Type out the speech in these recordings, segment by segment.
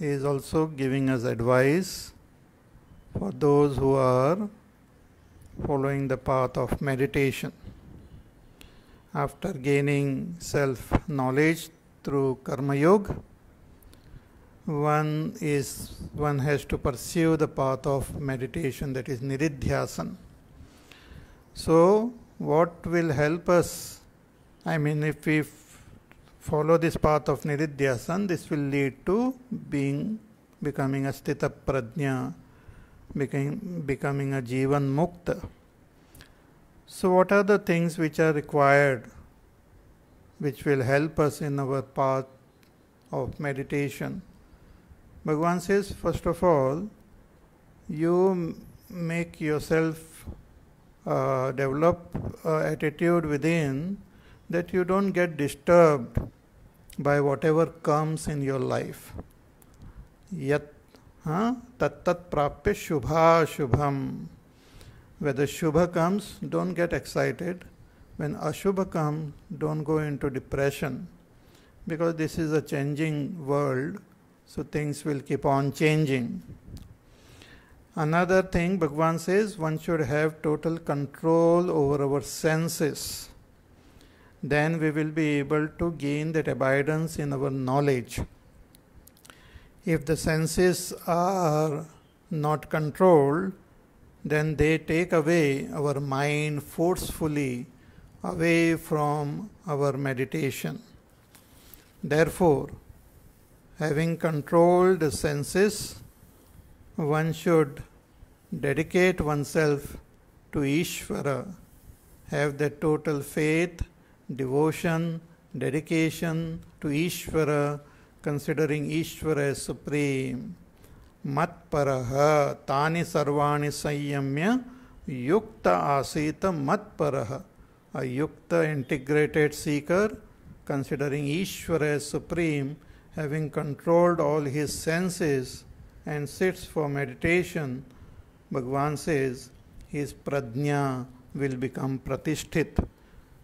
he is also giving us advice for those who are following the path of meditation. After gaining self-knowledge through Karma Yoga, one has to pursue the path of meditation, that is Nididhyasana. So, what will help us? If we follow this path of Nididhyasana, this will lead to becoming a Sthita Prajna, becoming a Jivan Mukta. So what are the things which are required, which will help us in our path of meditation? Bhagavan says, first of all, you make yourself develop an attitude within that you don't get disturbed by whatever comes in your life. Yat tat prapya shubha shubham. Whether Shubha comes, don't get excited. When Ashubha comes, don't go into depression. Because this is a changing world, so things will keep on changing. Another thing, Bhagavan says, one should have total control over our senses. Then we will be able to gain that abidance in our knowledge. If the senses are not controlled, then they take away our mind forcefully away from our meditation. Therefore, having controlled the senses, one should dedicate oneself to Ishvara, have that total faith, devotion, dedication to Ishvara, considering Ishvara as supreme. Matparaha tani sarvani sanyamya yukta asita matparaha. A yukta integrated seeker, considering Ishvara as supreme, having controlled all his senses and sits for meditation, Bhagavan says his prajna will become pratisthit.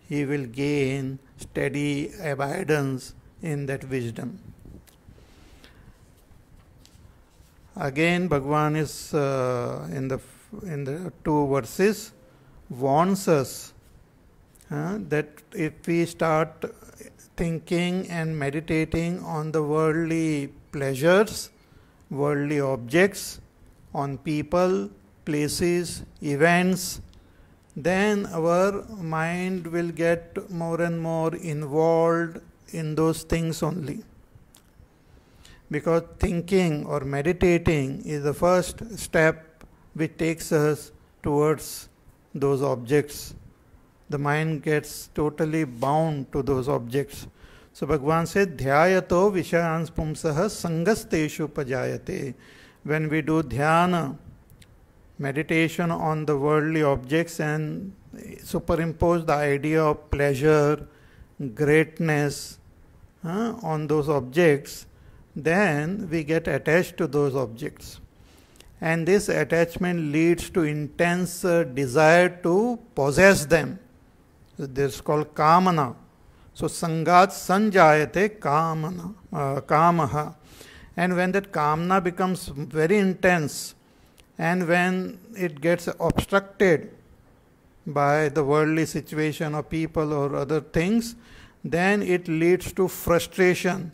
He will gain steady abidance in that wisdom. Again, Bhagavan is in the two verses warns us that if we start thinking and meditating on the worldly pleasures, worldly objects, on people, places, events, then our mind will get more and more involved in those things only. Because thinking or meditating is the first step which takes us towards those objects. The mind gets totally bound to those objects. So Bhagavan said, Dhyayato Vishayans Pumsaha Sangasteshu Pajayate. When we do dhyana, meditation on the worldly objects and superimpose the idea of pleasure, greatness on those objects, then we get attached to those objects. And this attachment leads to intense desire to possess them. This is called kamana. So sangat sanjayate kamaha. And when that kamana becomes very intense, and when it gets obstructed by the worldly situation of people or other things, then it leads to frustration,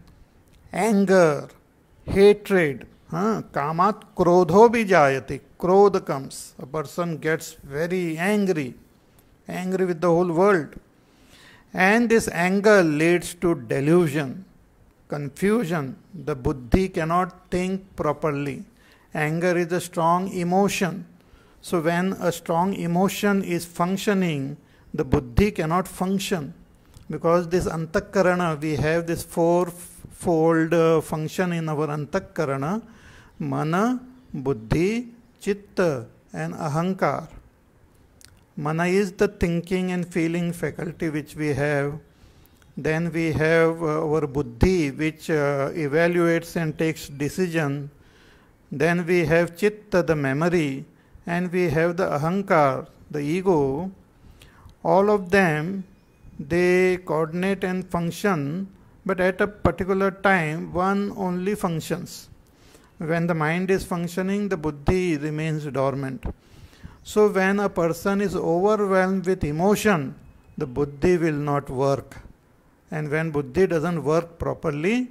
anger, hatred. Kamat krodho bhi jayati. Krodha comes. A person gets very angry with the whole world. And this anger leads to delusion, confusion. The buddhi cannot think properly. Anger is a strong emotion. So when a strong emotion is functioning, the buddhi cannot function. Because this antakarana, we have this four-fold function in our antakarana: mana, buddhi, chitta and ahankar. Mana is the thinking and feeling faculty which we have. Then we have our buddhi, which evaluates and takes decision. Then we have chitta, the memory, and we have the ahankar, the ego. All of them, they coordinate and function, but at a particular time, one only functions. When the mind is functioning, the buddhi remains dormant. So when a person is overwhelmed with emotion, the buddhi will not work. And when buddhi doesn't work properly,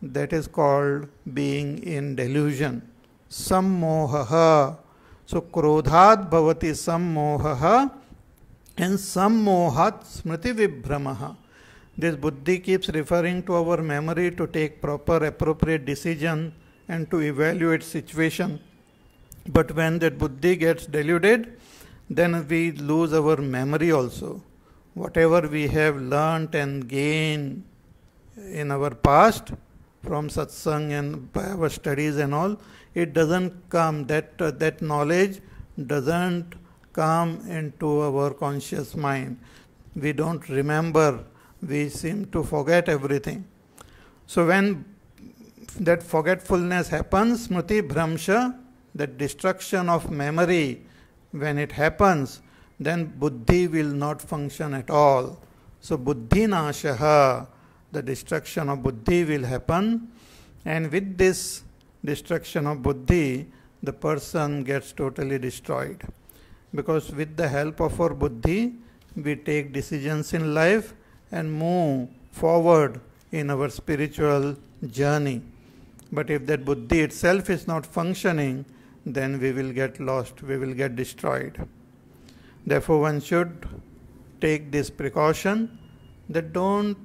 that is called being in delusion. Sammohaha. So krodhat bhavati sammohaha and sammohat smriti vibhramaha. This buddhi keeps referring to our memory to take proper appropriate decision and to evaluate situation. But when that buddhi gets deluded, then we lose our memory also. Whatever we have learnt and gained in our past from satsang and by our studies and all, it doesn't come, that knowledge doesn't come into our conscious mind. We don't remember, we seem to forget everything. So when that forgetfulness happens, smriti bhramsha, that destruction of memory, when it happens, then buddhi will not function at all. So buddhi nashaha, the destruction of buddhi will happen, and with this destruction of buddhi, the person gets totally destroyed. Because with the help of our buddhi, we take decisions in life and move forward in our spiritual journey. But if that buddhi itself is not functioning, then we will get lost, we will get destroyed. Therefore, one should take this precaution that don't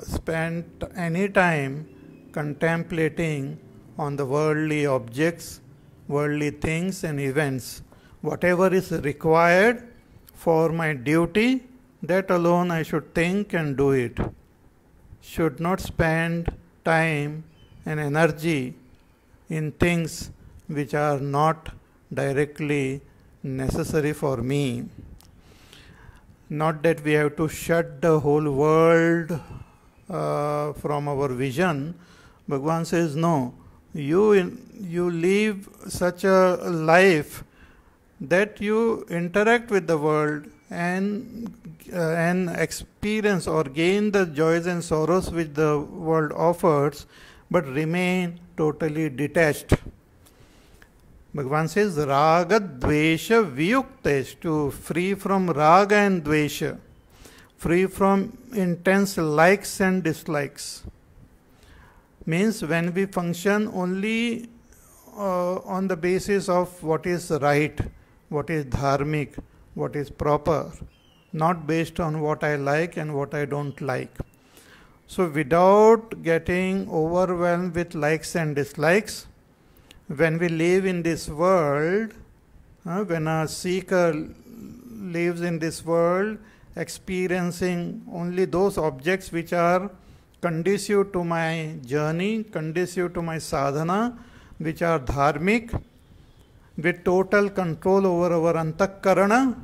spend any time contemplating on the worldly objects, worldly things and events. Whatever is required for my duty, that alone I should think and do it. Should not spend time and energy in things which are not directly necessary for me. Not that we have to shut the whole world from our vision. Bhagavan says, no, you live such a life that you interact with the world and experience or gain the joys and sorrows which the world offers, but remain totally detached. Bhagavan says, raga dvesha viyuktestu, free from raga and dvesha, free from intense likes and dislikes. Means when we function only on the basis of what is right, what is dharmic, what is proper, not based on what I like and what I don't like. So without getting overwhelmed with likes and dislikes, when we live in this world, when a seeker lives in this world, experiencing only those objects which are conducive to my journey, conducive to my sadhana, which are dharmic, with total control over our antakarana.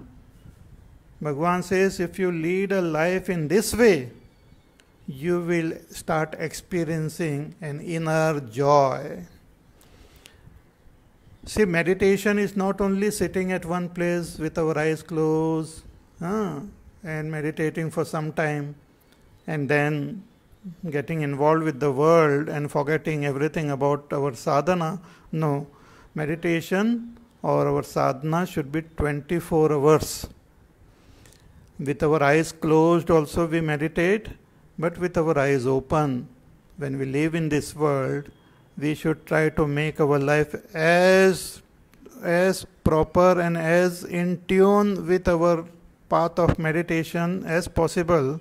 Bhagavan says, if you lead a life in this way, you will start experiencing an inner joy. See, meditation is not only sitting at one place with our eyes closed and meditating for some time and then getting involved with the world and forgetting everything about our sadhana. No, meditation or our sadhana should be 24 hours. With our eyes closed also we meditate, but with our eyes open. When we live in this world, we should try to make our life as proper and as in tune with our path of meditation as possible.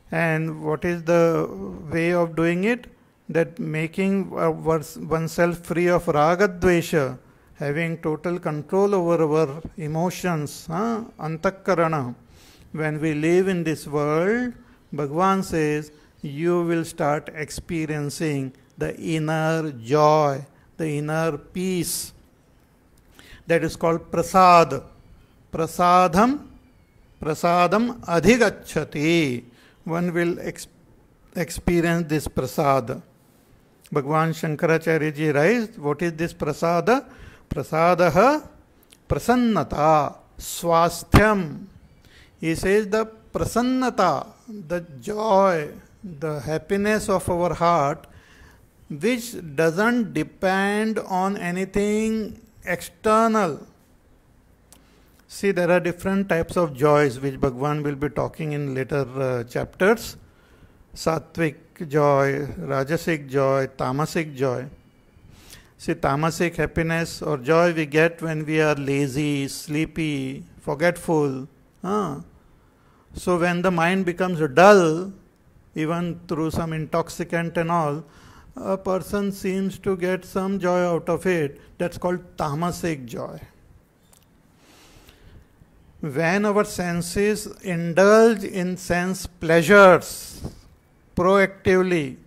And what is the way of doing it? That making oneself free of raga dvesha, having total control over our emotions, antakarana. When we live in this world, Bhagavan says, you will start experiencing the inner joy, the inner peace. That is called prasad. Prasadam adhigacchati. One will experience this prasad. Bhagavan Shankaracharya ji writes, what is this prasada? Prasadaha prasannata swasthyam. He says the prasannata, the joy, the happiness of our heart which doesn't depend on anything external. See, there are different types of joys which Bhagwan will be talking in later chapters. Sattvic joy, Rajasic joy, Tamasic joy. See, tamasic happiness or joy we get when we are lazy, sleepy, forgetful. So when the mind becomes dull, even through some intoxicant and all, a person seems to get some joy out of it. That's called tamasic joy. When our senses indulge in sense pleasures proactively,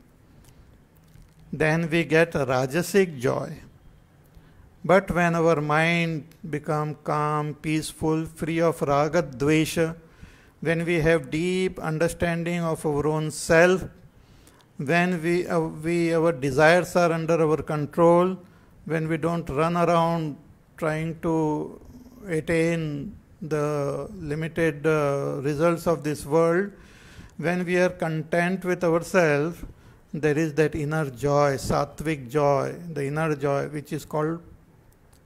then we get rajasic joy. But when our mind becomes calm, peaceful, free of raga, dvesha, when we have deep understanding of our own self, when our desires are under our control, when we don't run around trying to attain the limited results of this world, when we are content with ourselves, there is that inner joy, sattvic joy, the inner joy which is called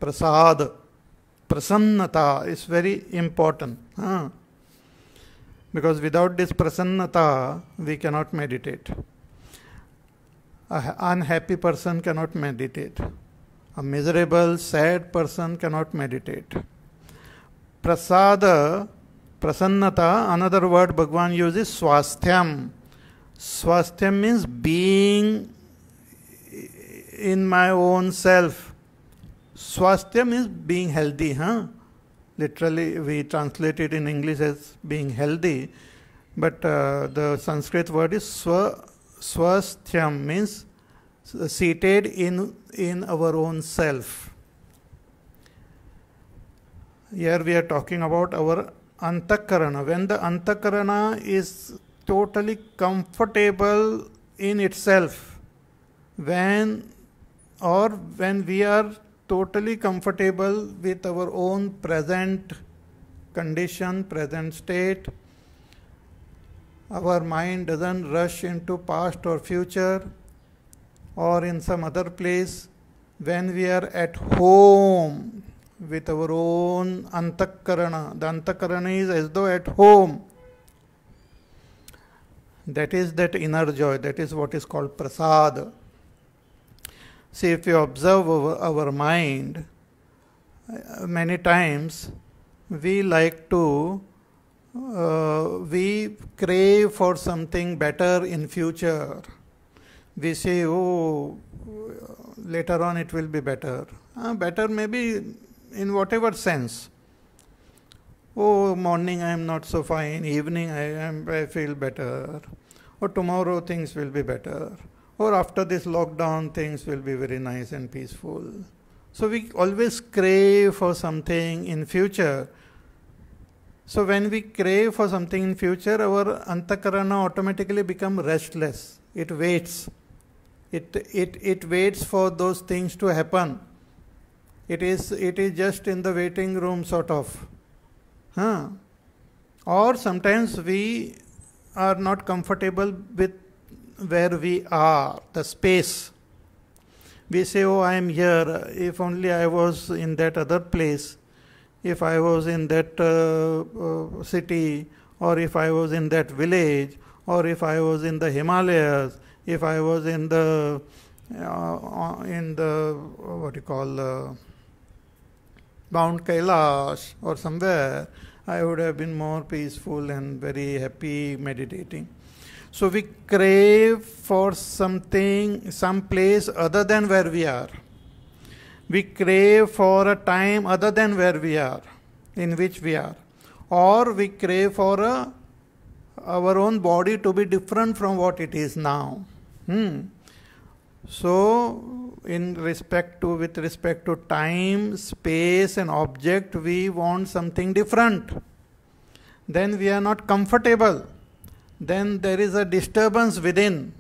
prasad. Prasannata is very important. Because without this prasannata, we cannot meditate. An unhappy person cannot meditate. A miserable, sad person cannot meditate. Prasada, prasannata, another word Bhagwan uses, swasthyam. Swasthyam means being in my own self. Swasthyam is being healthy. Literally, we translate it in English as being healthy. But the Sanskrit word is swasthyam, means seated in our own self. Here we are talking about our antakarana. When the antakarana is totally comfortable in itself, when we are totally comfortable with our own present condition, present state, our mind doesn't rush into past or future or in some other place, when we are at home with our own antakarana, the antakarana is as though at home. That is that inner joy, that is what is called prasad. See, if you observe our mind, many times we like to, we crave for something better in future. We say, oh, later on it will be better. Better maybe in whatever sense. Oh, morning I am not so fine, evening I feel better. Or tomorrow things will be better. Or after this lockdown things will be very nice and peaceful. So we always crave for something in future. So when we crave for something in future, our antakarana automatically become restless. It waits. It waits for those things to happen. It is just in the waiting room sort of. Or sometimes we are not comfortable with where we are, the space. We say, oh, I am here. If only I was in that other place. If I was in that city, or if I was in that village, or if I was in the Himalayas, if I was in the what you call Mount Kailash or somewhere, I would have been more peaceful and very happy meditating. So we crave for something, some place other than where we are. We crave for a time other than where we are, in which we are. Or we crave for our own body to be different from what it is now. So, with respect to time, space and object, we want something different. Then we are not comfortable. Then there is a disturbance within.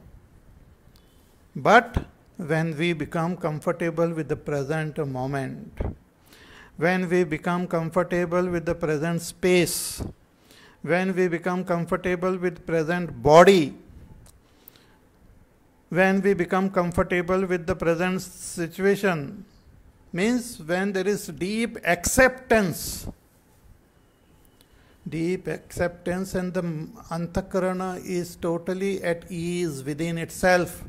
But when we become comfortable with the present moment, when we become comfortable with the present space, when we become comfortable with present body, when we become comfortable with the present situation, means when there is deep acceptance and the antakarana is totally at ease within itself.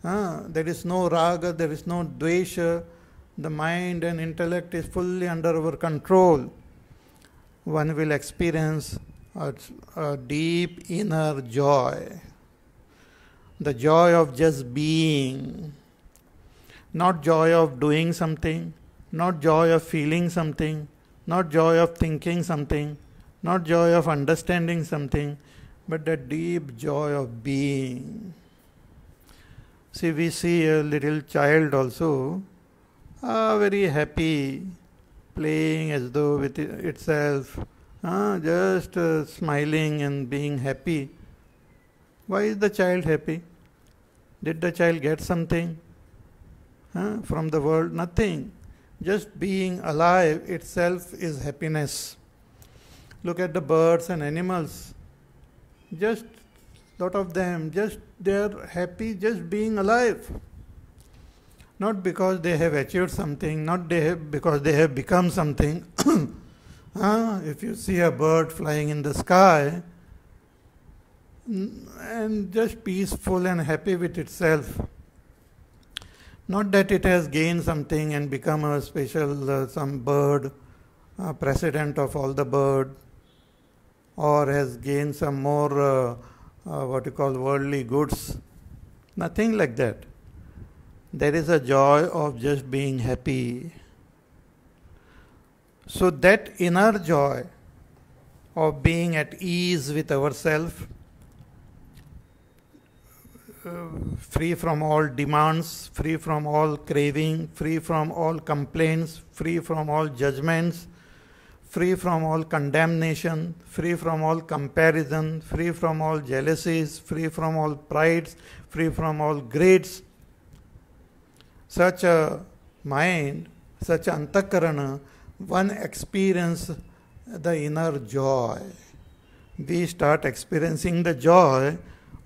There is no raga, there is no dvesha, the mind and intellect is fully under our control. One will experience a deep inner joy, the joy of just being, not joy of doing something, not joy of feeling something, not joy of thinking something, not joy of understanding something, but the deep joy of being. See, we see a little child also, very happy, playing as though with itself, just smiling and being happy. Why is the child happy? Did the child get something from the world? Nothing. Just being alive itself is happiness. Look at the birds and animals. Just lot of them, just they are happy just being alive. Not because they have achieved something, not because they have become something. If you see a bird flying in the sky and just peaceful and happy with itself, not that it has gained something and become a special some bird, president of all the bird, or has gained some more what you call worldly goods. Nothing like that. There is a joy of just being happy. So that inner joy of being at ease with ourselves, free from all demands, free from all craving, free from all complaints, free from all judgments, free from all condemnation, free from all comparison, free from all jealousies, free from all prides, free from all greeds. Such a mind, such antakarana, one experience the inner joy. We start experiencing the joy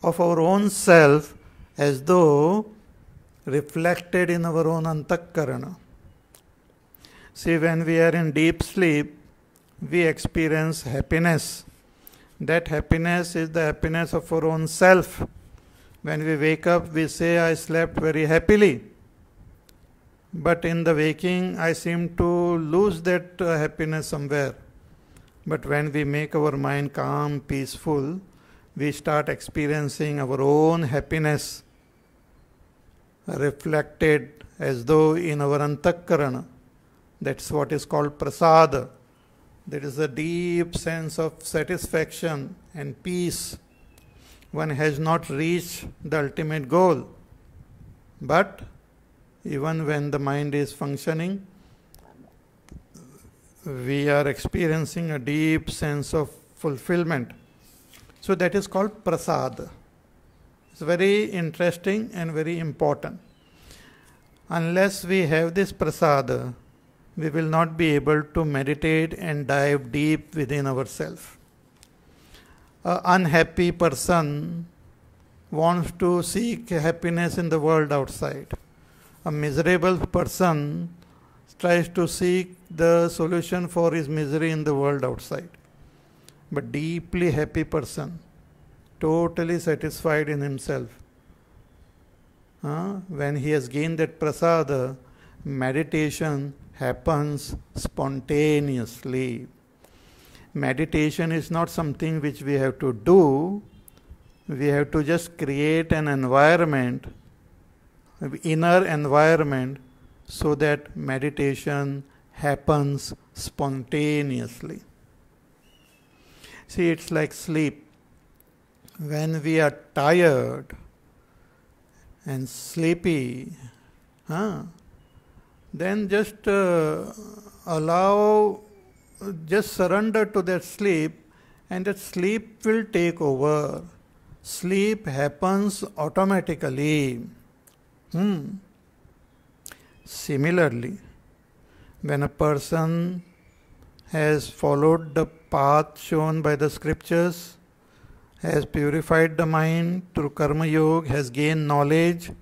of our own self as though reflected in our own antakarana. See, when we are in deep sleep, we experience happiness. That happiness is the happiness of our own self. When we wake up, we say, I slept very happily. But in the waking, I seem to lose that happiness somewhere. But when we make our mind calm, peaceful, we start experiencing our own happiness reflected as though in our antakarana. That's what is called prasada. There is a deep sense of satisfaction and peace. One has not reached the ultimate goal. But even when the mind is functioning, we are experiencing a deep sense of fulfillment. So that is called prasada. It's very interesting and very important. Unless we have this prasada, we will not be able to meditate and dive deep within ourselves. An unhappy person wants to seek happiness in the world outside. A miserable person tries to seek the solution for his misery in the world outside. But deeply happy person, totally satisfied in himself, when he has gained that prasada, meditation happens spontaneously. Meditation is not something which we have to do. We have to just create an environment, inner environment, so that meditation happens spontaneously. See, it's like sleep. When we are tired and sleepy, then just just surrender to that sleep, and that sleep will take over. Sleep happens automatically. Similarly, when a person has followed the path shown by the scriptures has purified the mind through Karma Yoga, has gained knowledge,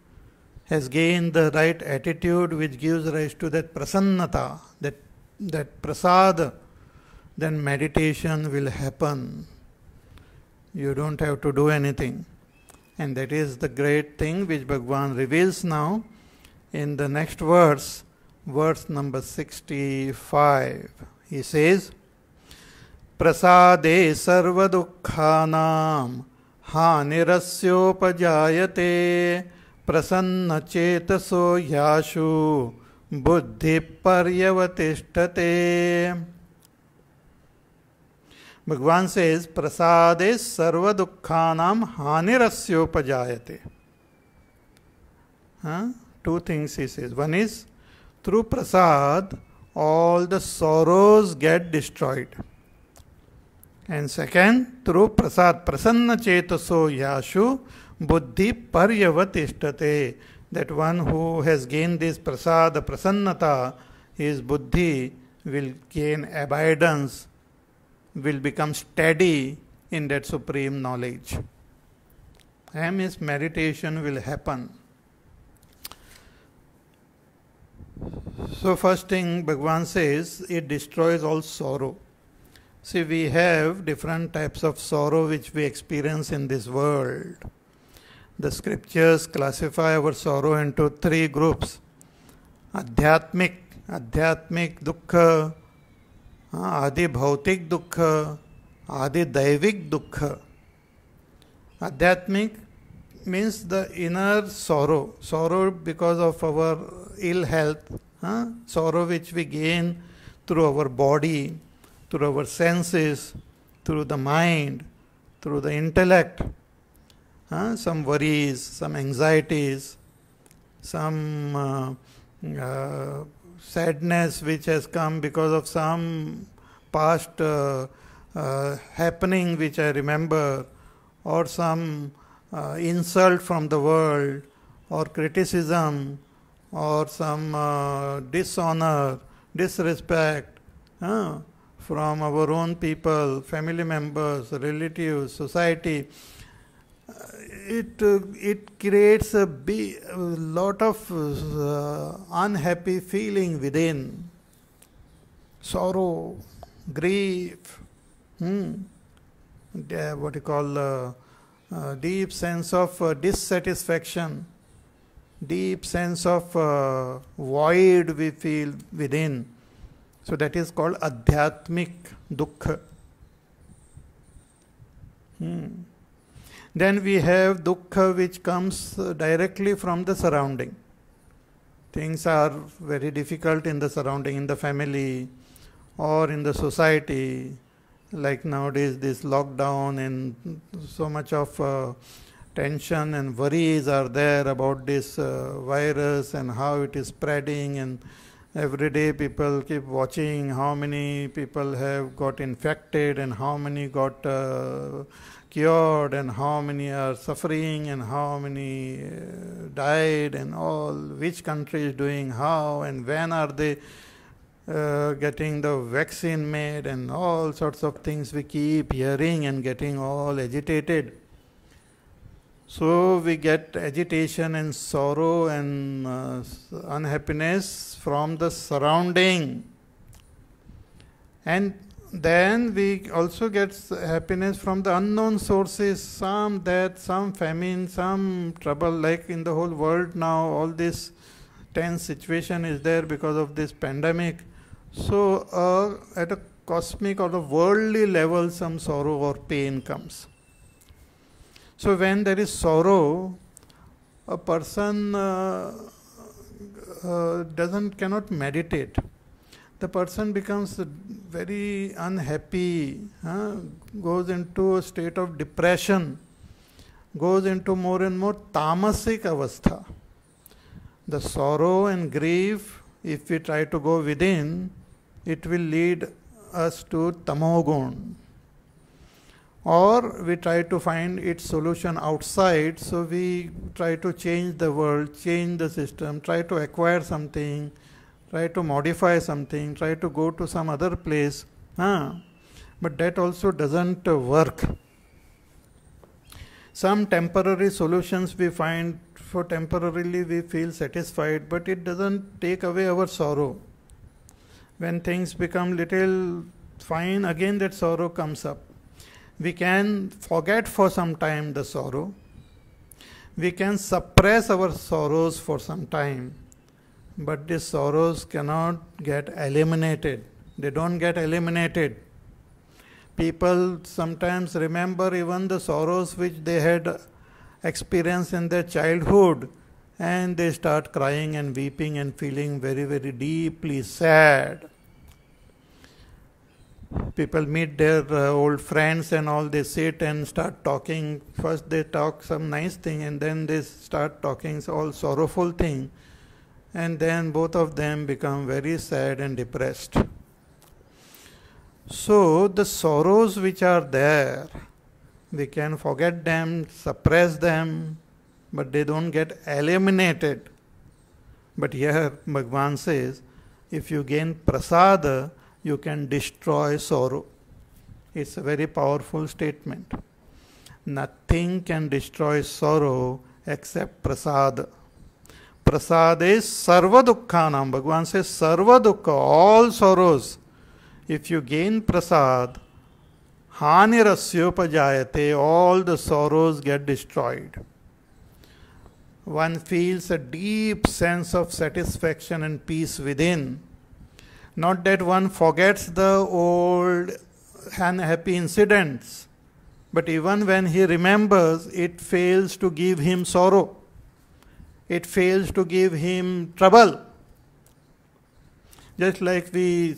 has gained the right attitude which gives rise to that prasannata, that prasad, then meditation will happen. You don't have to do anything. And that is the great thing which Bhagavan reveals now in the next verse, verse number 65. He says, Prasade sarva dukkhanam hanirasyopajayate prasanna chetaso yashu buddhi paryavatishtate. Bhagavan says, Prasade sarva dukkhanam hanirasyopajayate. Two things he says. One is, through prasad, all the sorrows get destroyed. And second, through prasad, prasanna chetaso yashu buddhi paryavatishtate. That one who has gained this prasad, prasannata, his buddhi will gain abidance, will become steady in that supreme knowledge. And his meditation will happen. So first thing Bhagavan says, it destroys all sorrow. See, we have different types of sorrow which we experience in this world. The scriptures classify our sorrow into three groups. Adhyatmik dukkha, Adi bhautik dukkha, Adi daivik dukkha. Adhyatmik means the inner sorrow. Sorrow because of our ill health. Sorrow which we gain through our body, through our senses, through the mind, through the intellect. Some worries, some anxieties, some sadness which has come because of some past happening which I remember, or some insult from the world, or criticism, or some dishonor, disrespect from our own people, family members, relatives, society. It creates a lot of unhappy feeling within. Sorrow, grief, what you call deep sense of dissatisfaction, deep sense of void we feel within. So that is called adhyatmik dukkha. Then we have dukkha which comes directly from the surrounding. Things are very difficult in the surrounding, in the family or in the society. Like nowadays this lockdown and so much of tension and worries are there about this virus and how it is spreading, and every day people keep watching how many people have got infected and how many got cured and how many are suffering and how many died and all, which country is doing how and when are they getting the vaccine made, and all sorts of things we keep hearing and getting all agitated. So we get agitation and sorrow and unhappiness from the surrounding. And then we also get happiness from the unknown sources, some death, some famine, some trouble, like in the whole world now, all this tense situation is there because of this pandemic. So at a cosmic or a worldly level, some sorrow or pain comes. So when there is sorrow, a person cannot meditate. The person becomes very unhappy, goes into a state of depression, goes into more and more tamasik avastha. The sorrow and grief, if we try to go within, it will lead us to tamogun. Or we try to find its solution outside, so we try to change the world, change the system, try to acquire something, try to modify something, try to go to some other place. But that also doesn't work. Some temporary solutions we find, for temporarily we feel satisfied, but it doesn't take away our sorrow. When things become little fine, again that sorrow comes up. We can forget for some time the sorrow. We can suppress our sorrows for some time, but these sorrows cannot get eliminated. They don't get eliminated. People sometimes remember even the sorrows which they had experienced in their childhood, and they start crying and weeping and feeling very, very deeply sad. People meet their old friends and all, they sit and start talking. First they talk some nice thing, and then they start talking all sorrowful thing, and then both of them become very sad and depressed. So the sorrows which are there, we can forget them, suppress them, but they don't get eliminated. But here Bhagavan says, if you gain prasada, you can destroy sorrow. It's a very powerful statement. Nothing can destroy sorrow except prasada. Prasada is sarva dukkhanam. Bhagavan says sarva dukkha, all sorrows. If you gain prasad, hanirasyopajayate, all the sorrows get destroyed. One feels a deep sense of satisfaction and peace within. Not that one forgets the old unhappy incidents, but even when he remembers, it fails to give him sorrow. It fails to give him trouble. Just like we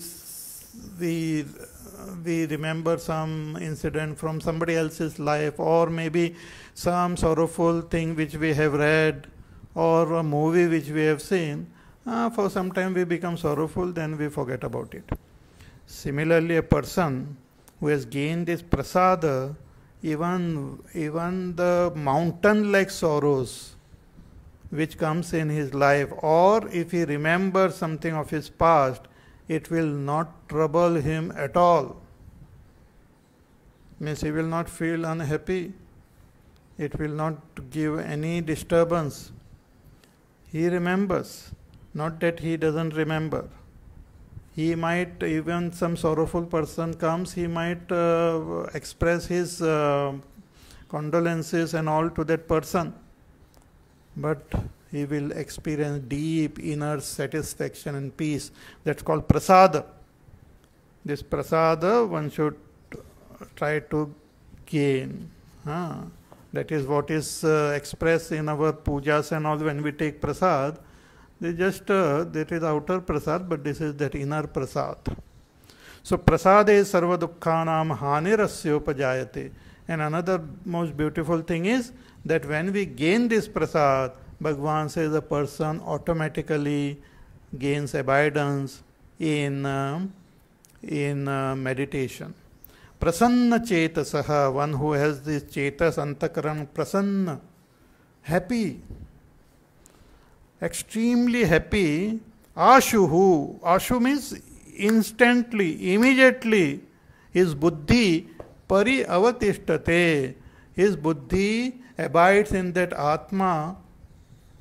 remember some incident from somebody else's life, or maybe some sorrowful thing which we have read, or a movie which we have seen. For some time we become sorrowful, then we forget about it. Similarly, a person who has gained this prasada, even the mountain-like sorrows which comes in his life, or if he remembers something of his past, it will not trouble him at all. Means he will not feel unhappy. It will not give any disturbance. He remembers. Not that he doesn't remember. He might, even some sorrowful person comes, he might express his condolences and all to that person. But he will experience deep inner satisfaction and peace. That's called prasada. This prasada one should try to gain. That is what is expressed in our pujas and all. When we take prasad, they just, that is outer prasad, but this is that inner prasad. So prasade sarva dukkhanam hanirasyopajayate. And another most beautiful thing is that when we gain this prasad, Bhagavan says a person automatically gains abidance in meditation. Prasanna chetasaha, one who has this chetas antakaran, prasanna, happy, extremely happy. Ashuhu, ashu means instantly, immediately, his buddhi pari avatishtate, his buddhi abides in that atma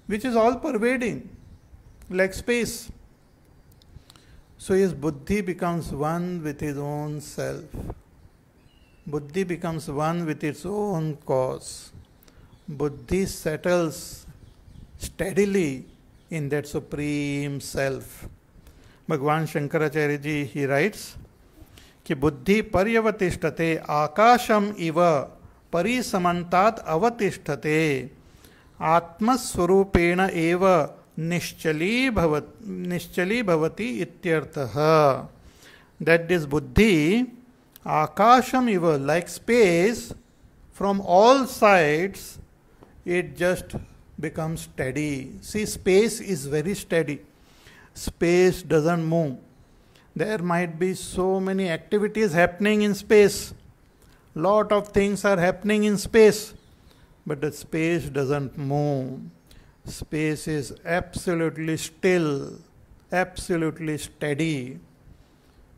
which is all pervading, like space. So his buddhi becomes one with his own self. Buddhi becomes one with its own cause. Buddhi settles steadily in that supreme self. Bhagavan Shankaracharya ji, he writes कि बुद्धि पर्यवतिष्ठते आकाशम इव परिसमन्तात् अवतिष्ठते आत्मस्वरूपेण एव निश्चली भवति इत्यर्थः. That this buddhi akasham iva, like space, from all sides it just becomes steady. See, space is very steady. Space doesn't move. There might be so many activities happening in space. Lot of things are happening in space. But the space doesn't move. Space is absolutely still, absolutely steady.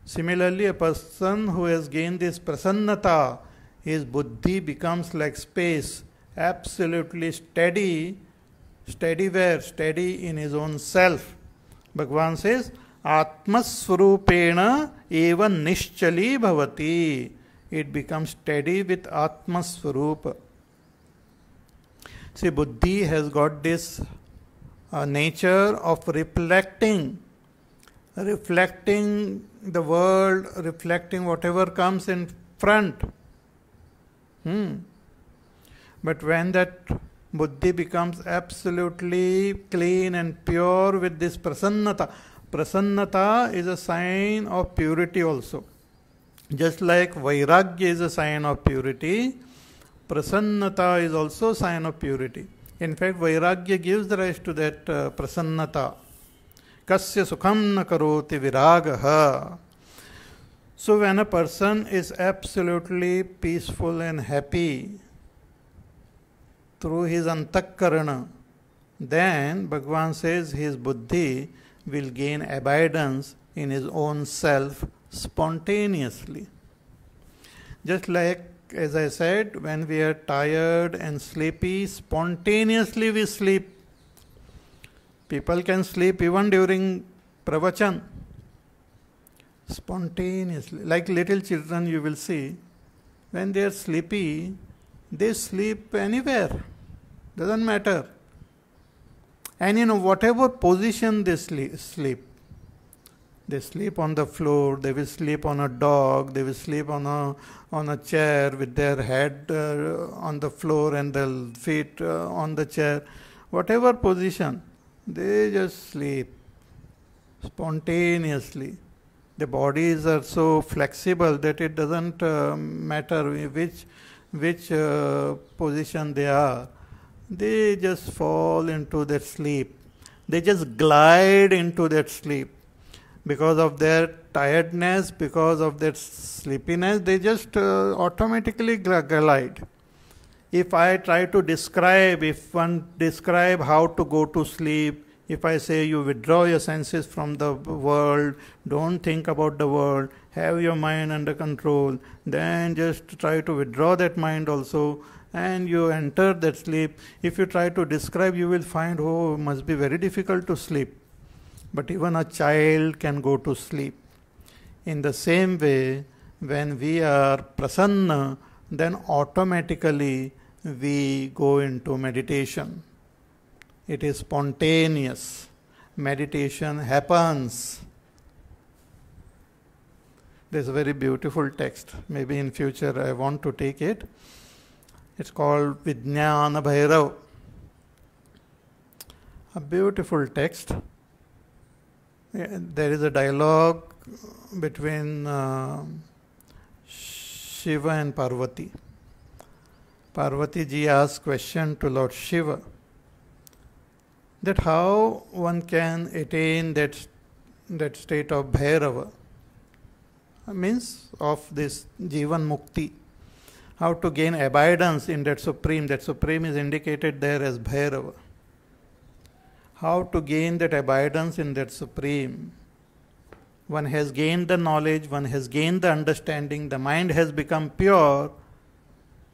Similarly, a person who has gained this prasannata, his buddhi becomes like space, absolutely steady. Steady where? Steady in his own self. Bhagavan says, Atmaswarupena eva nishchali bhavati. It becomes steady with Atmaswarupa. See, Buddhi has got this nature of reflecting the world, reflecting whatever comes in front. But when that Buddhi becomes absolutely clean and pure with this prasannata, prasannata is a sign of purity also. Just like Vairagya is a sign of purity, prasannata is also a sign of purity. In fact, Vairagya gives the rise to that prasannata. Kasya sukham na karoti viragaha. So when a person is absolutely peaceful and happy through his antakarana, then Bhagavan says his buddhi will gain abidance in his own self spontaneously. Just like, as I said, when we are tired and sleepy, spontaneously we sleep. People can sleep even during pravachan. Spontaneously. Like little children, you will see, when they are sleepy, they sleep anywhere. Doesn't matter. And whatever position they sleep. They sleep on the floor, they will sleep on a dog, they will sleep on a chair with their head on the floor and the feet on the chair. Whatever position, they just sleep spontaneously. The bodies are so flexible that it doesn't matter which position they are. They just fall into that sleep. They just glide into that sleep. Because of their tiredness, because of their sleepiness, they just automatically glide. If I try to describe, if one describe how to go to sleep, if I say you withdraw your senses from the world, don't think about the world, have your mind under control, then just try to withdraw that mind also, and you enter that sleep. If you try to describe, you will find, oh, it must be very difficult to sleep. But even a child can go to sleep. In the same way, when we are prasanna, then automatically we go into meditation. It is spontaneous. Meditation happens. There's a very beautiful text. Maybe in future I want to take it. It's called Vijnana Bhairav. A beautiful text. There is a dialogue between Shiva and Parvati. Parvati ji asks question to Lord Shiva that how one can attain that state of Bhairava, means of this Jivan Mukti. How to gain abidance in that Supreme. That Supreme is indicated there as Bhairava. How to gain that abidance in that Supreme. One has gained the knowledge, one has gained the understanding, the mind has become pure,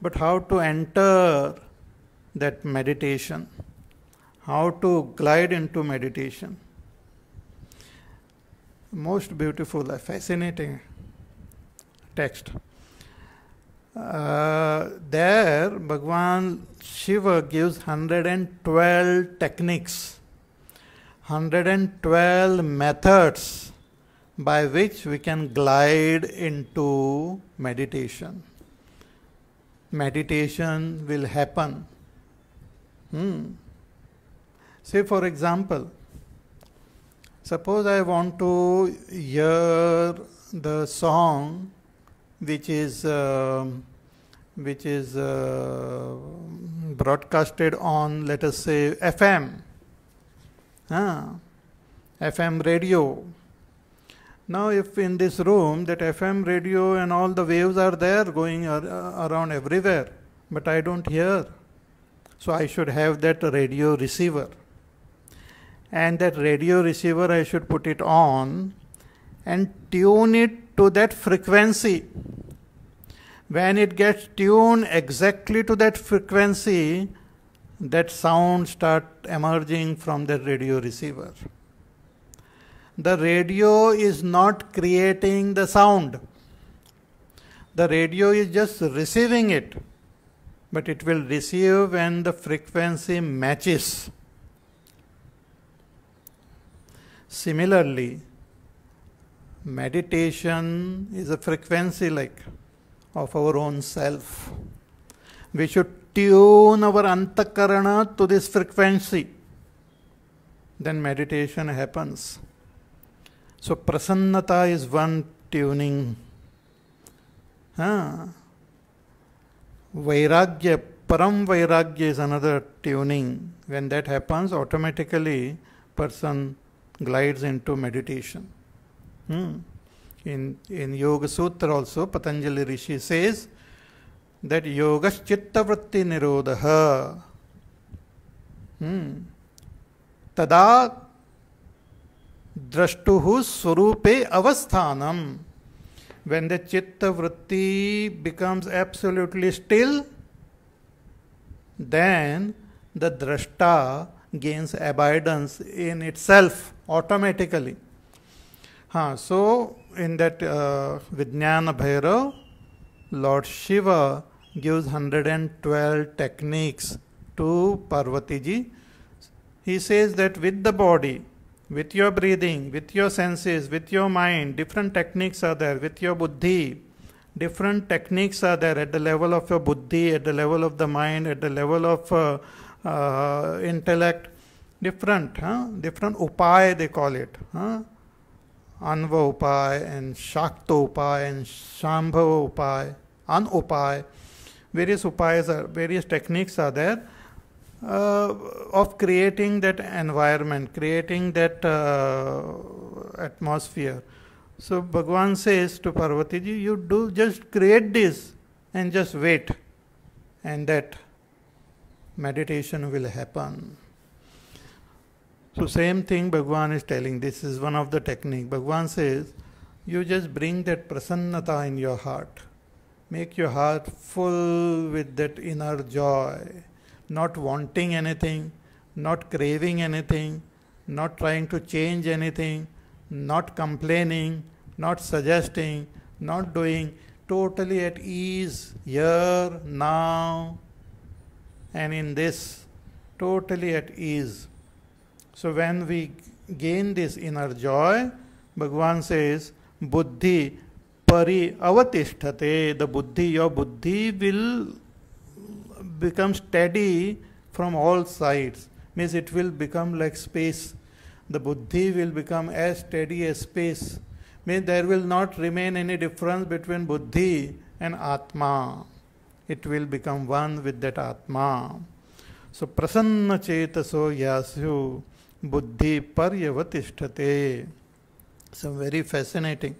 but how to enter that meditation? How to glide into meditation? Most beautiful, fascinating text. There, Bhagavan Shiva gives 112 techniques. 112 methods by which we can glide into meditation. Meditation will happen. Say for example, suppose I want to hear the song which is broadcasted on, let us say, FM. FM radio. Now if in this room that FM radio and all the waves are there going around everywhere, but I don't hear. So I should have that radio receiver. And that radio receiver I should put it on and tune it to that frequency. When it gets tuned exactly to that frequency, that sound start emerging from the radio receiver. The radio is not creating the sound. The radio is just receiving it. But it will receive when the frequency matches. Similarly, meditation is a frequency like of our own self. We should tune our antakarana to this frequency. Then meditation happens. So prasannata is one tuning. Vairagya, param vairagya is another tuning. When that happens, automatically person glides into meditation. In Yoga Sutra also, Patanjali Rishi says that yogas chitta vritti nirodha. Tada drashtuhu swarupe avasthanam. When the chitta vritti becomes absolutely still, then the drashta gains abidance in itself automatically. So in that Vijnana Bhairav, Lord Shiva gives 112 techniques to Parvati ji. He says that with the body, with your breathing, with your senses, with your mind, different techniques are there. With your buddhi, different techniques are there at the level of your buddhi, at the level of the mind, at the level of intellect. Different upaya they call it. Anva upaya and Shakta upaya and Shambhava upaya, Anupaya. Various upayas are, various techniques are there of creating that environment, creating that atmosphere. So Bhagavan says to Parvati ji, you do just create this and just wait, and that meditation will happen. So same thing Bhagavan is telling. This is one of the technique. Bhagavan says, you just bring that prasannata in your heart. Make your heart full with that inner joy. Not wanting anything, not craving anything, not trying to change anything, not complaining, not suggesting, not doing, totally at ease, here, now, and in this, totally at ease. So when we gain this inner joy, Bhagavan says, buddhi pari avatishthate. The buddhi, your buddhi will become steady from all sides. Means it will become like space. The buddhi will become as steady as space. Means there will not remain any difference between buddhi and atma. It will become one with that atma. So prasanna chetaso yasyu buddhi paryavatishthate. So very fascinating.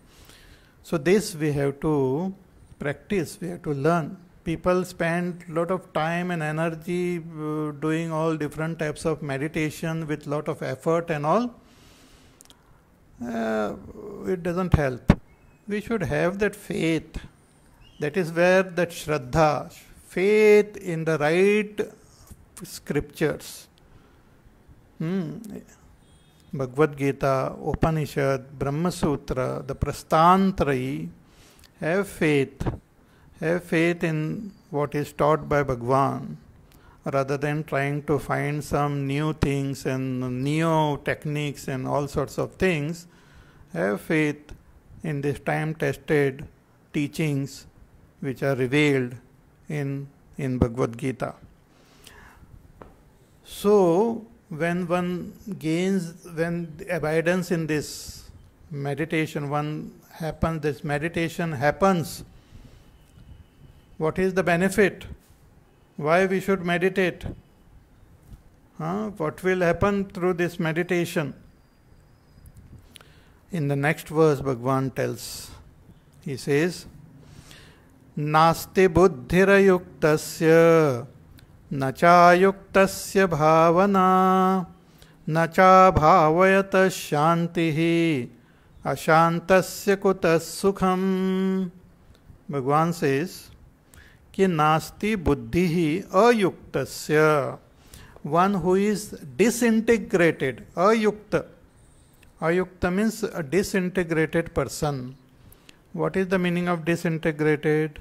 So this we have to practice, we have to learn. People spend a lot of time and energy doing all different types of meditation with lot of effort and all. It doesn't help. We should have that faith. That is where that Shraddha, faith in the right scriptures. Bhagavad Gita, Upanishad, Brahma Sutra, the Prasthantrayi. Have faith. Have faith in what is taught by Bhagavan, rather than trying to find some new things and neo techniques and all sorts of things. Have faith in this time-tested teachings which are revealed in Bhagavad Gita. So, when one gains, when abidance in this meditation, this meditation happens, what is the benefit? Why we should meditate? What will happen through this meditation? In the next verse, Bhagavan tells, he says, Nasti buddhirayuktasya nachayuktasya bhavana nacha bhavayata shantihi ashantasya kutas sukham. Bhagavan says, कि नास्ति बुद्धि ही अयुक्तस्य, one who is disintegrated, अयुक्त, ayukta means a disintegrated person. What is the meaning of disintegrated?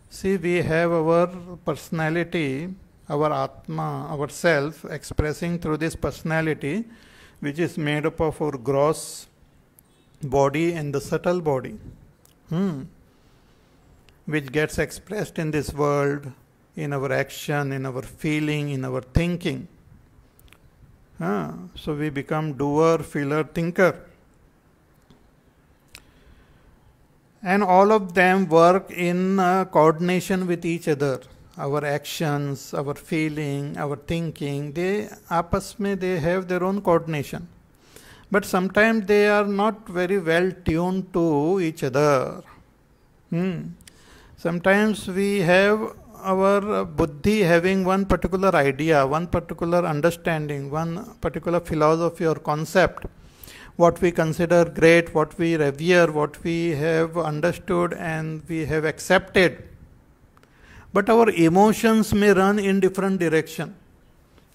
See, we have our personality, our Atma, our self expressing through this personality, which is made up of our gross body and the subtle body, which gets expressed in this world, in our action, in our feeling, in our thinking. So we become doer, feeler, thinker. And all of them work in coordination with each other. Our actions, our feeling, our thinking, they aapas mein they have their own coordination. But sometimes they are not very well tuned to each other. Sometimes we have our buddhi having one particular idea, one particular understanding, one particular philosophy or concept, what we consider great, what we revere, what we have understood and we have accepted. But our emotions may run in different direction.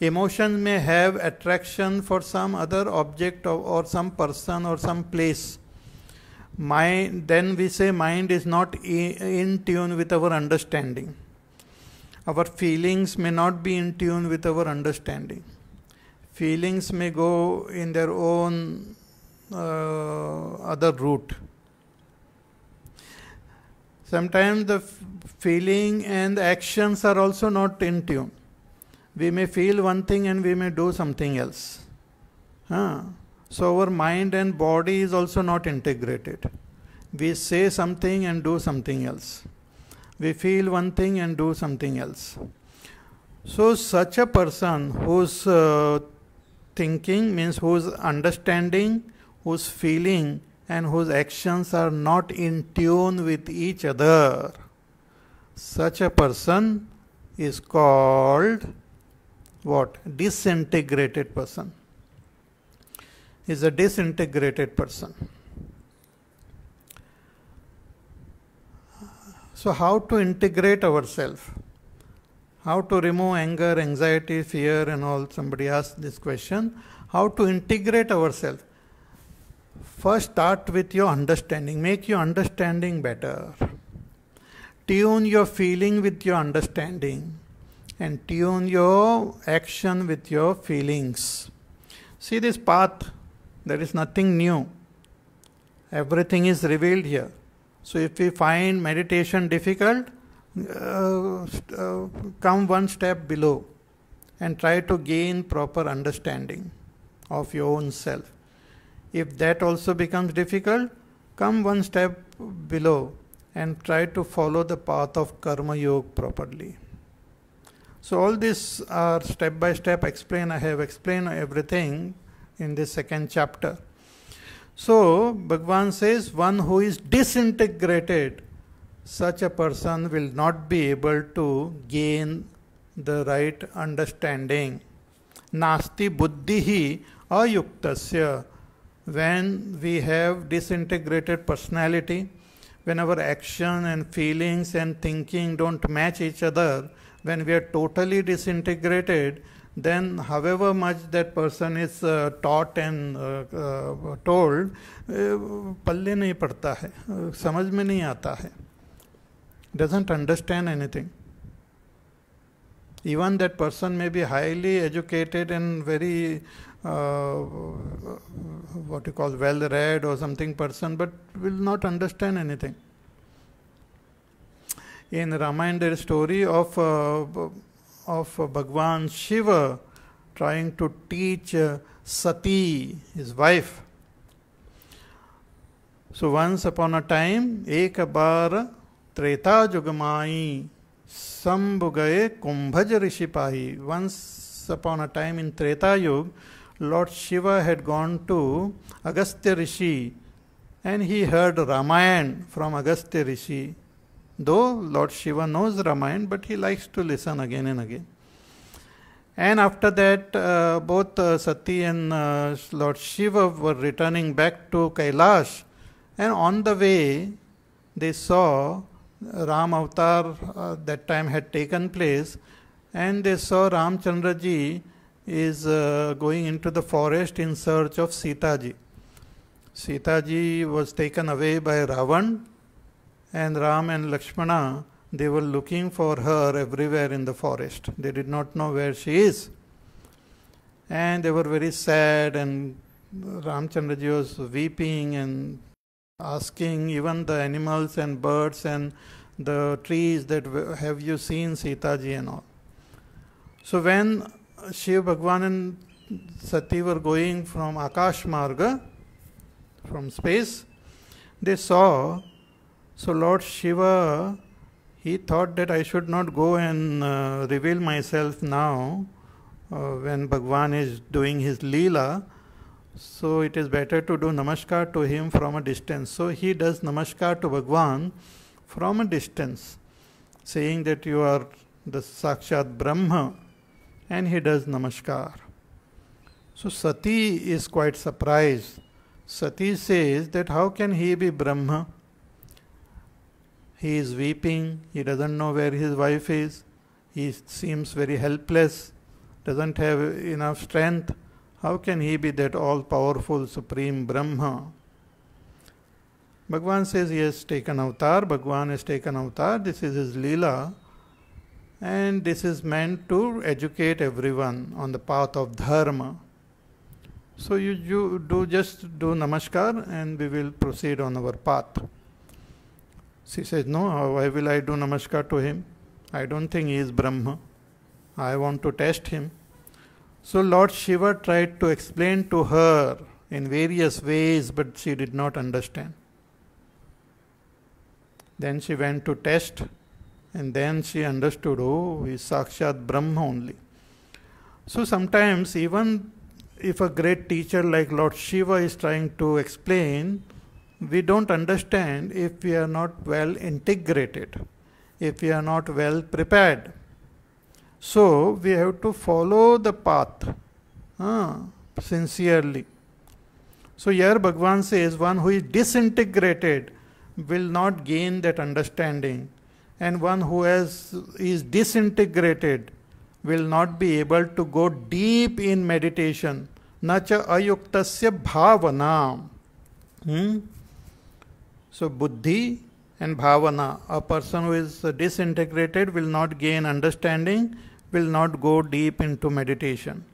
Emotions may have attraction for some other object or some person or some place. Then we say mind is not in tune with our understanding. Our feelings may not be in tune with our understanding. Feelings may go in their own other route. Sometimes the feeling and actions are also not in tune. We may feel one thing and we may do something else. So our mind and body is also not integrated. We say something and do something else. We feel one thing and do something else. So such a person whose thinking means whose understanding, whose feeling and whose actions are not in tune with each other, such a person is called what? Disintegrated person. Is a disintegrated person. So how to integrate ourselves? How to remove anger, anxiety, fear and all? Somebody asked this question. How to integrate ourselves? First start with your understanding. Make your understanding better. Tune your feeling with your understanding. And tune your action with your feelings. See this path. There is nothing new. Everything is revealed here. So if we find meditation difficult, come one step below and try to gain proper understanding of your own self. If that also becomes difficult, come one step below and try to follow the path of Karma Yoga properly. So all this are step by step explained. I have explained everything in this second chapter. So Bhagavan says, one who is disintegrated, such a person will not be able to gain the right understanding. Nasti buddhihi ayuktasya. When we have disintegrated personality, when our action and feelings and thinking don't match each other, when we are totally disintegrated, then however much that person is taught and told, पल्ले नहीं पड़ता है, समझ में नहीं आता है, doesn't understand anything. Even that person may be highly educated and very what you call well read or something person, but will not understand anything. In Ramayana there is a story of Bhagwan Shiva trying to teach Sati, his wife. So once upon a time, एक बार त्रेता जुगमाई संभ गए कुंभज ऋषि पाही. Once upon a time in Treta Yuga, Lord Shiva had gone to Agastya Rishi and he heard Ramayana from Agastya Rishi. Though Lord Shiva knows Ramayana, but he likes to listen again and again. And after that, both Sati and Lord Shiva were returning back to Kailash. And on the way, they saw Ram avatar that time had taken place, and they saw Ramchandra ji is going into the forest in search of Sita ji. Sita ji was taken away by Ravan, and Ram and Lakshmana, they were looking for her everywhere in the forest. They did not know where she is. And they were very sad, and Ramchandra ji was weeping and asking even the animals and birds and the trees that have you seen Sita ji and all. So when Shiv Bhagwan and Sati were going from Akash Marga, from space, they saw, so Lord Shiva, he thought that I should not go and reveal myself now when Bhagwan is doing his Leela. So it is better to do Namaskar to him from a distance. So he does Namaskar to Bhagwan from a distance, saying that you are the Sakshat Brahma, and he does Namaskar. So Sati is quite surprised. Sati says that how can he be Brahma? He is weeping, he doesn't know where his wife is, he seems very helpless, doesn't have enough strength. How can he be that all-powerful Supreme Brahma? Bhagwan says he has taken avatar, Bhagwan has taken avatar, this is his Leela, and this is meant to educate everyone on the path of Dharma. So you do just do Namaskar and we will proceed on our path. She says, no, why will I do Namaskar to him? I don't think he is Brahma. I want to test him. So Lord Shiva tried to explain to her in various ways, but she did not understand. Then she went to test, and then she understood, oh, he is Sakshat Brahma only. So sometimes even if a great teacher like Lord Shiva is trying to explain, we don't understand if we are not well integrated, if we are not well prepared. So we have to follow the path sincerely. So here Bhagwan says one who is disintegrated will not gain that understanding, and one who is disintegrated will not be able to go deep in meditation. Nacha ayuktasya bhavana. So buddhi and bhavana. A person who is disintegrated will not gain understanding, will not go deep into meditation.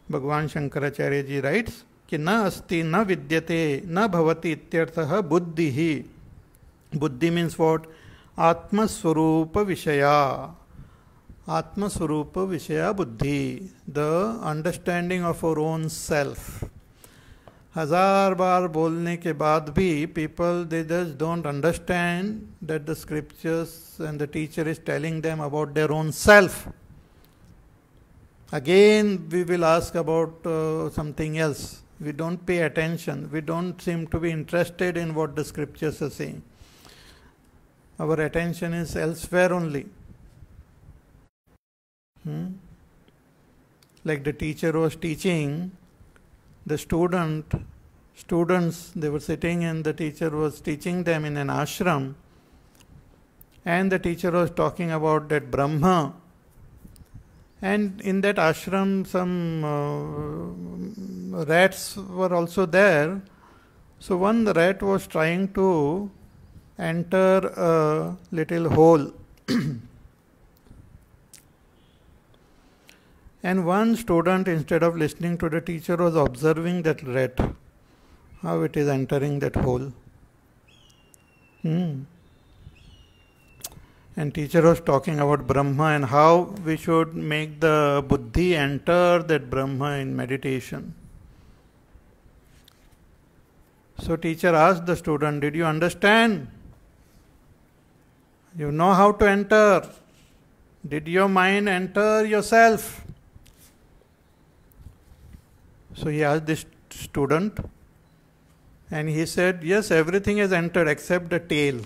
Bhagwan Shankaracharya ji writes, कि न अस्ति न विद्यते न भवति इत्यर्थः बुद्धिः. Buddhi means what? Atmaswarupa Vishaya. Atmaswarupa Vishaya Buddhi. The understanding of our own self. हजार बार बोलने के बाद भी people, they just don't understand that the scriptures and the teacher is telling them about their own self. Again we will ask about something else. We don't pay attention. We don't seem to be interested in what the scriptures are saying. Our attention is elsewhere only. Like the teacher was teaching, the students, they were sitting and the teacher was teaching them in an ashram, and the teacher was talking about that Brahma. And in that ashram some rats were also there. So one rat was trying to enter a little hole. And one student, instead of listening to the teacher, was observing that rat, how it is entering that hole. And teacher was talking about Brahma and how we should make the buddhi enter that Brahma in meditation. So teacher asked the student, did you understand? You know how to enter. Did your mind enter yourself? So he asked this student, and he said, yes, everything has entered except the tail.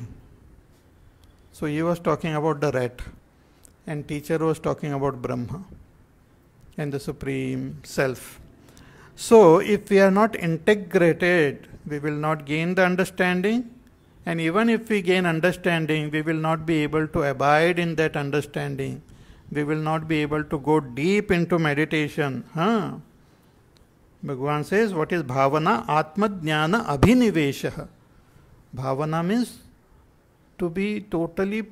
So he was talking about the rat, and teacher was talking about Brahma and the Supreme Self. So if we are not integrated, we will not gain the understanding, And even if we gain understanding, we will not be able to abide in that understanding. We will not be able to go deep into meditation. Bhagavan says, what is bhavana? Atma jnana abhinivesha. Bhavana means to be totally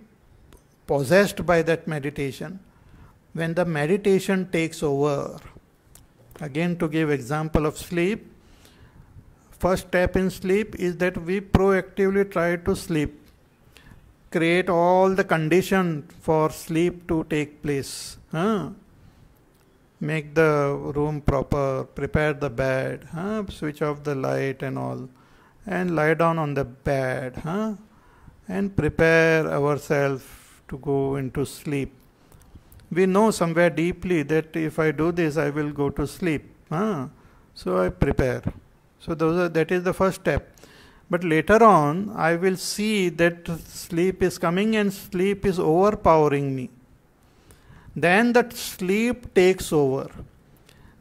possessed by that meditation. When the meditation takes over, again to give example of sleep, first step in sleep is that we proactively try to sleep. Create all the condition for sleep to take place. Make the room proper, prepare the bed, switch off the light and all, and lie down on the bed, and prepare ourselves to go into sleep. We know somewhere deeply that if I do this, I will go to sleep. So I prepare. So that is the first step. But later on, I will see that sleep is coming and sleep is overpowering me. Then that sleep takes over.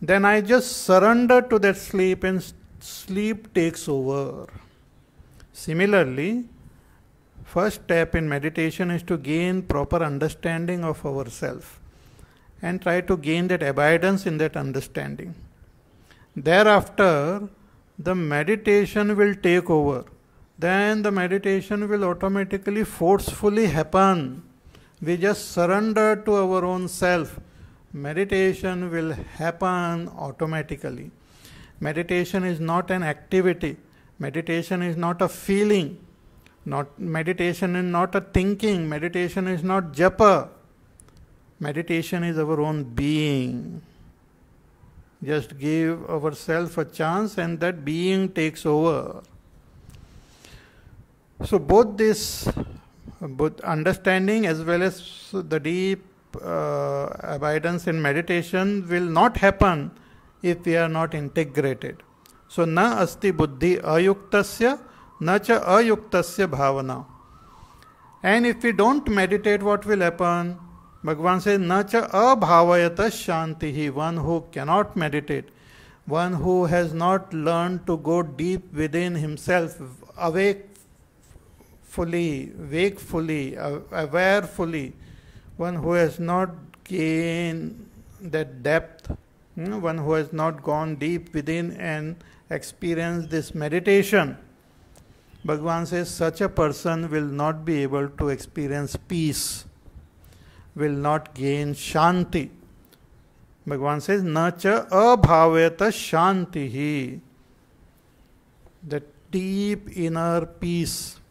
Then I just surrender to that sleep and sleep takes over. Similarly, first step in meditation is to gain proper understanding of ourself and try to gain that abidance in that understanding. Thereafter, the meditation will take over. Then the meditation will automatically, forcefully happen. We just surrender to our own self. Meditation will happen automatically. Meditation is not an activity. Meditation is not a feeling. Meditation is not a thinking. Meditation is not japa. Meditation is our own being. Just give ourselves a chance and that being takes over. So both understanding as well as the deep abidance in meditation will not happen if we are not integrated. So na asti buddhi ayuktasya na cha ayuktasya bhavana. And if we don't meditate, what will happen? Bhagavan says, na cha abhavayata shantihi. One who cannot meditate, one who has not learned to go deep within himself, awake fully, awarefully, one who has not gained that depth, one who has not gone deep within and experienced this meditation. Bhagavan says, such a person will not be able to experience peace, will not gain shanti. Bhagavan says, na cha abhavayata shantihi. That deep inner peace,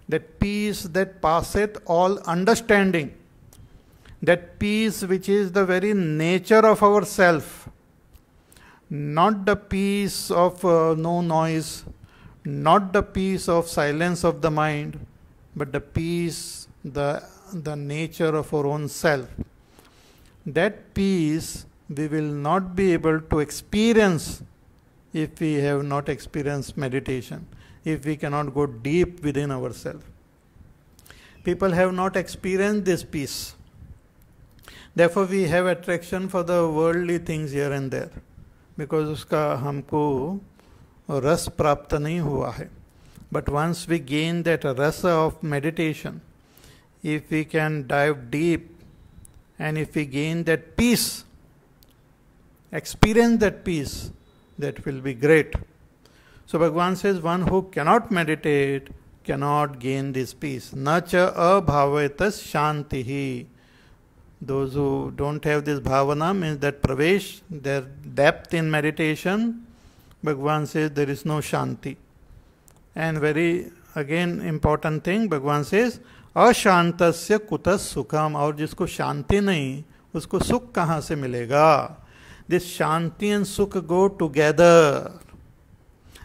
that peace that passeth all understanding, that peace which is the very nature of our self, not the peace of no noise, not the peace of silence of the mind, but the peace, the nature of our own self. That peace we will not be able to experience if we have not experienced meditation, if we cannot go deep within ourselves. People have not experienced this peace. Therefore we have attraction for the worldly things here and there, because उसका हमको रस प्राप्त नहीं हुआ है. But once we gain that rasa of meditation, if we can dive deep and if we gain that peace, experience that peace, that will be great. So Bhagavan says, one who cannot meditate cannot gain this peace. Na cha abhavayatas shantihi. Those who don't have this bhavana, means that pravesh, their depth in meditation, Bhagavan says there is no shanti. And very again important thing, Bhagavan says, अशांतस्य कुतः सुखम. और जिसको शांति नहीं, उसको सुख कहाँ से मिलेगा? This shanti and sukh go together.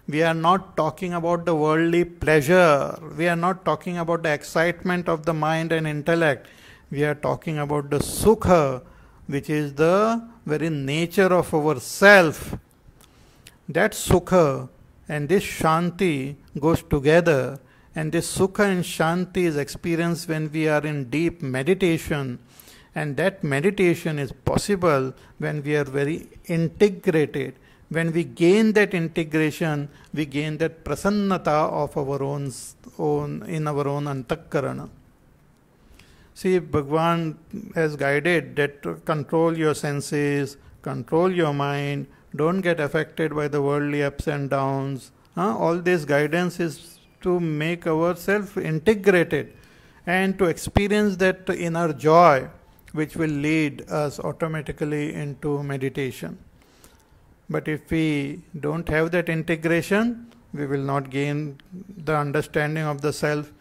We are not talking about the worldly pleasure. We are not talking about the excitement of the mind and intellect. We are talking about the sukha, which is the very nature of our self. That sukha and this shanti goes together, and this sukha and shanti is experienced when we are in deep meditation, and that meditation is possible when we are very integrated, When we gain that integration, we gain that prasannata of our own in our own antakarana. See, Bhagwan has guided that control your senses, control your mind, don't get affected by the worldly ups and downs. All this guidance is to make ourselves integrated and to experience that inner joy which will lead us automatically into meditation. But if we don't have that integration, we will not gain the understanding of the self.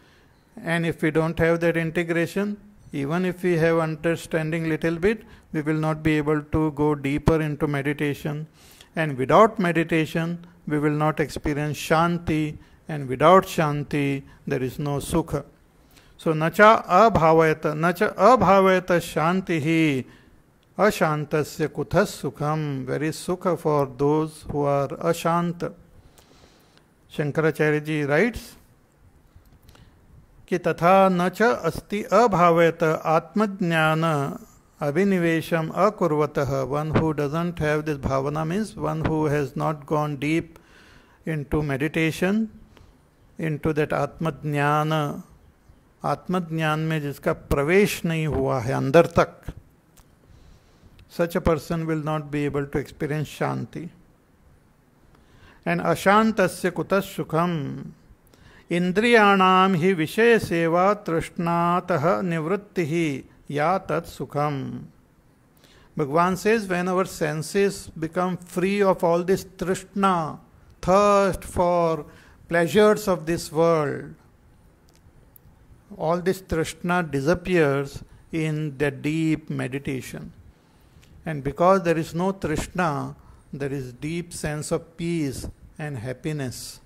And if we don't have that integration, even if we have understanding little bit, we will not be able to go deeper into meditation. And without meditation, we will not experience shanti. And without shanti, there is no sukha. So, nacha abhavayata shantihi ashantasya kuthas sukham. Very sukha for those who are ashanta. Shankaracharya ji writes कि तथा न च अस्ति अभावयत आत्मज्ञान अभिनिवेशम अकुर्वतः. One who doesn't have this bhavana means one who has not gone deep into meditation, into that आत्मज्ञान. आत्मज्ञान में जिसका प्रवेश नहीं हुआ है अंदर तक, such a person will not be able to experience shanti. And ashantasya kutas sukham. इंद्रियाणाम ही विषय सेवा तृष्णातः निवृत्ति या तत् सुखम. Bhagwan says, when our senses become free of all this trishna, thirst for pleasures of this world, all this trishna disappears in the deep meditation. And because there is no trishna, there is deep sense of peace and happiness.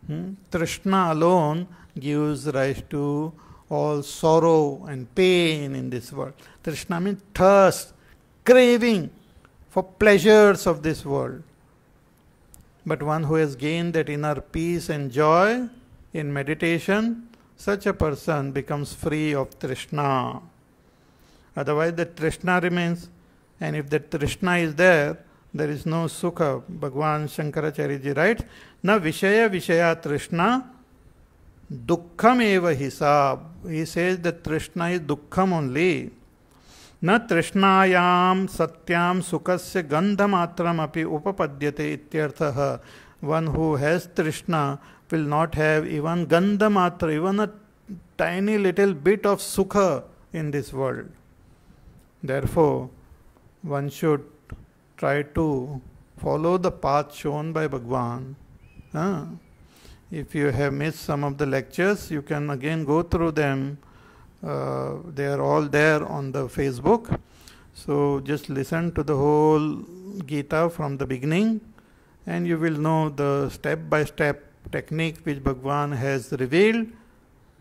Trishna alone gives rise to all sorrow and pain in this world. Trishna means thirst, craving for pleasures of this world. But one who has gained that inner peace and joy in meditation, such a person becomes free of Trishna. Otherwise the Trishna remains, and if that Trishna is there is no Sukha. Bhagwan Shankaracharya ji writes, Na Vishaya Vishaya Trishna Dukkham eva hisab. He says that Trishna is Dukkham only. Na Trishnayam Satyam Sukasya Gandhamatram api upapadyate ityarthaha. One who has Trishna will not have even Gandhamatra, even a tiny little bit of Sukha in this world. Therefore, one should try to follow the path shown by Bhagwan. If you have missed some of the lectures, you can again go through them. They are all there on the Facebook. So just listen to the whole Gita from the beginning, and you will know the step-by-step technique which Bhagwan has revealed,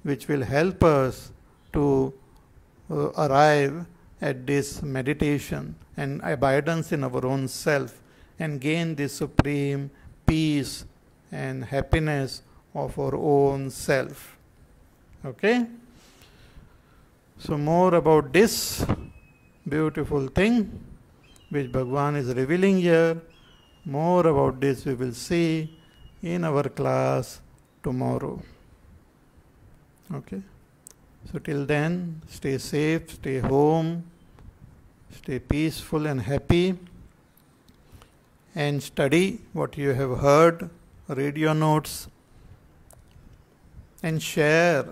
which will help us to arrive at this meditation and abidance in our own self and gain this supreme peace and happiness of our own self. Okay? So more about this beautiful thing which Bhagwan is revealing here, more about this we will see in our class tomorrow. Okay? So till then, stay safe, stay home, stay peaceful and happy, and study what you have heard, read your notes, and share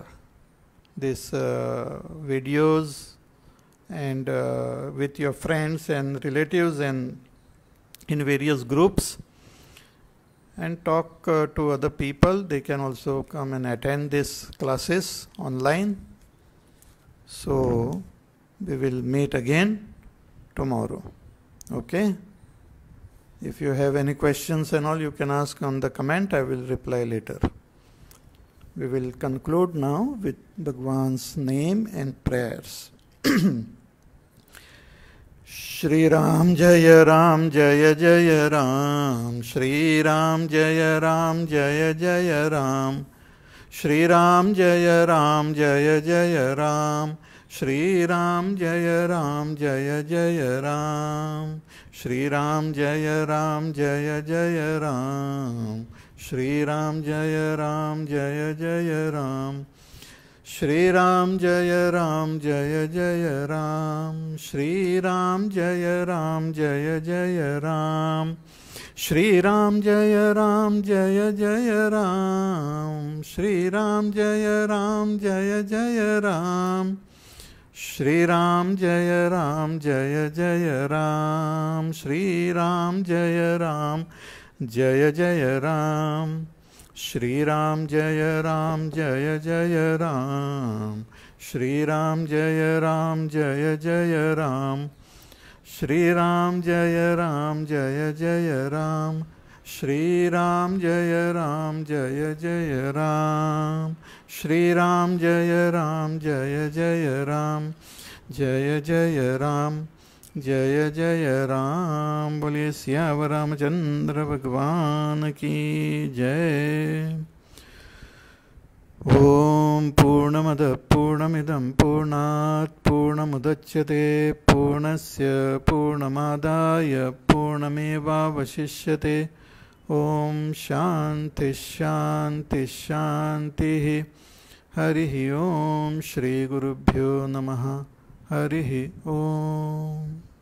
these videos and with your friends and relatives and in various groups, and talk to other people. They can also come and attend these classes online. So we will meet again tomorrow. Okay? If you have any questions and all, you can ask on the comment. I will reply later. We will conclude now with Bhagwan's name and prayers. Shri Ram Jaya Ram Jaya Jaya Ram. Shri Ram Jaya Ram Jaya Jaya Ram. Shri Ram Jaya Ram Jaya Jaya Ram. Shri Ram जय जय राम, श्री राम जय जय राम, श्री राम जय जय राम, श्री राम जय जय राम, श्री राम जय जय राम, श्री राम जय जय राम, श्री राम जय जय राम, श्री राम जय जय राम, श्री राम जय जय राम, श्री राम जय जय राम, श्री राम जय जय राम, श्री राम जय जय राम, श्री राम जय जय राम, श्री राम जय जय राम, जय जय राम, जय जय राम। बोलिए सियावर रामचंद्र भगवान की जय। ओम पूर्णमद पूर्णमिदं पूर्णात् पूर्णमुदच्यते पूर्णस्य पूर्णमादाय पूर्णमेवावशिष्यते। ओम शांति शांति शांतिः। हरिः ओम। श्री गुरुभ्यो नमः। हरिः ओम।